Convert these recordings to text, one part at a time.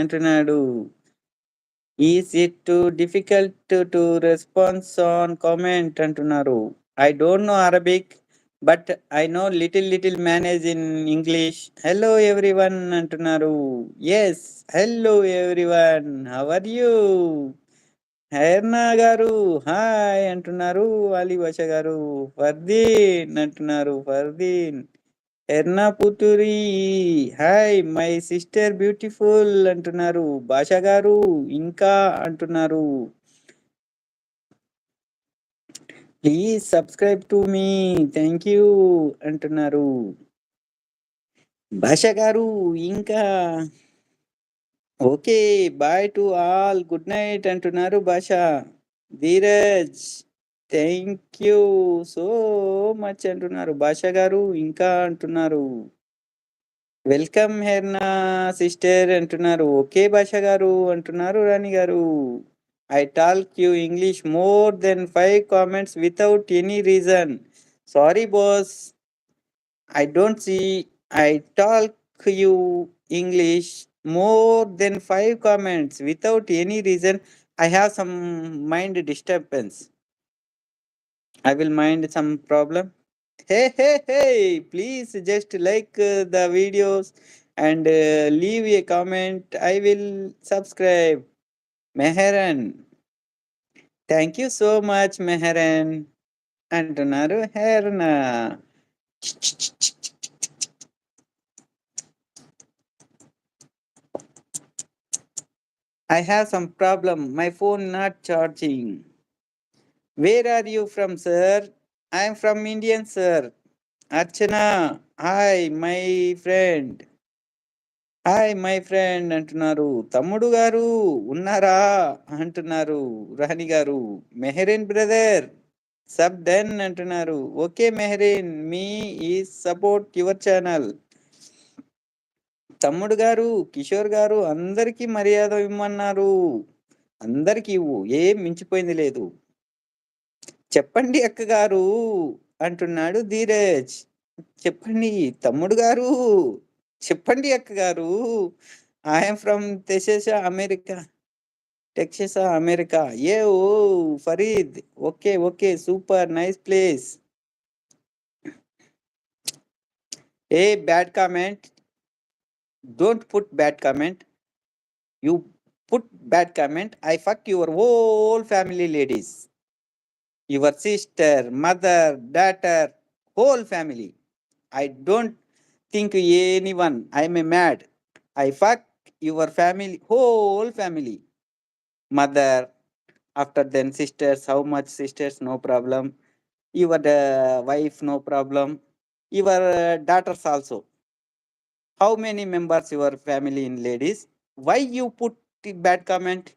అంటున్నాడు. Is it too difficult to response on comment అంటున్నారు. I don't know Arabic but I know little manage in English. Hello everyone అంటున్నారు. Yes, hello everyone, how are you? హైర్నా గారు hi అంటున్నారు. అలీ బాషా గారు ఫర్దీన్ అంటున్నారు. ఫర్దీన్ ఎర్నా పుతూరి హాయ్ మై సిస్టర్ బ్యూటిఫుల్ అంటున్నారు. బాషా గారు ఇంకా అంటున్నారు. Please subscribe to me, thank you అంటున్నారు. భాష గారు ఇంకా okay, bye to all, good night అంటున్నారు Basha. Dheeraj thank you so much అంటున్నారు. భాష గారు ఇంకా అంటున్నారు. వెల్కమ్ హెర్నా సిస్టర్ అంటున్నారు. ఓకే భాష గారు అంటున్నారు. రాణి గారు I talk you English more than 5 comments without any reason. Sorry boss, I don't see. I talk you English more than 5 comments without any reason. I have some mind disturbance. I will mind some problem. Hey, please just like the videos and leave a comment. I will subscribe. Meheran, thank you so much Meheran అంటున్నారు. హెర్నా I have some problem. My phone not charging. Where are you from, sir? I am from Indian, sir. Archana, hi, my friend. Hi my friend అంటున్నారు. తమ్ముడు గారు ఉన్నారా అంటున్నారు. రాణి గారు Mehreen brother sub done అంటున్నారు. Okay Mehreen, మీ ఈ support your channel. తమ్ముడు గారు కిషోర్ గారు అందరికీ మర్యాద ఇవ్వమన్నారు. అందరికీ ఇవ్వు, ఏం మించిపోయింది లేదు. చెప్పండి అక్క గారు అంటున్నాడు ధీరజ్. చెప్పండి తమ్ముడు గారు, చెప్పండి అక్క గారు. I'm from Texas America. ఏ ఓ Farid, okay super nice place. A bad comment, don't put bad comment. You put bad comment, I fuck your whole family ladies, your sister, mother, daughter, whole family. I don't think anyone. I'm a mad. I fuck your family, whole family. Mother, after then sisters. How much sisters? No problem. Your wife, no problem. Your daughters also. How many members your family in ladies? Why you put bad comment?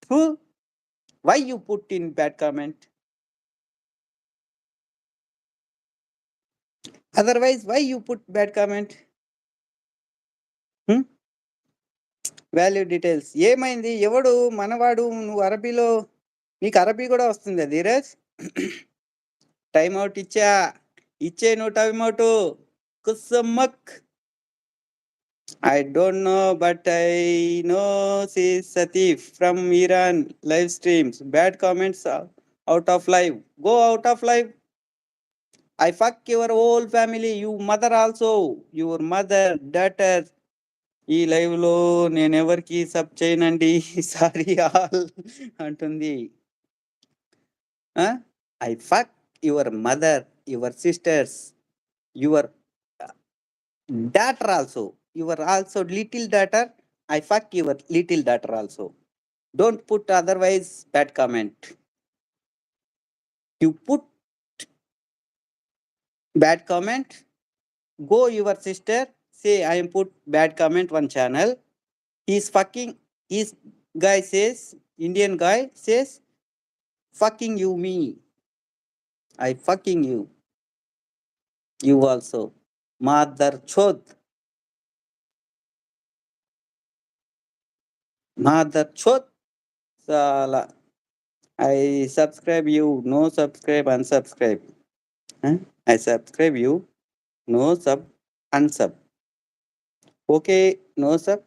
Who? Why you put in bad comment? Otherwise, why you put bad comment? Value details ఏమైంది? ఎవడు మనవాడు? నువ్వు అరబీలో, నీకు అరబీ కూడా వస్తుందా Dheeraj? Time out ఇచ్చే నువ్వు time out. కుసమ్మక్ I don't know but I know see సతీఫ్ from Iran live streams. Bad comments out of live. Go out of live. I fuck your whole family, you mother also, your mother, daughter. ఈ live లో నేను ఎవరికి sub చేయనండి, sorry all అంటుంది. I fuck your mother, your sisters, your daughter also, your also little daughter. I fuck your little daughter also. Don't put otherwise bad comment. You put bad comment, go your sister, say I am put bad comment one channel. He's fucking, his guy says, Indian guy says, fucking you me. I fucking you. You also. Mother chod. Mother chod. Sala. I subscribe you. No subscribe, unsubscribe. Huh? I subscribe you. No sub, unsub. Okay. No sir.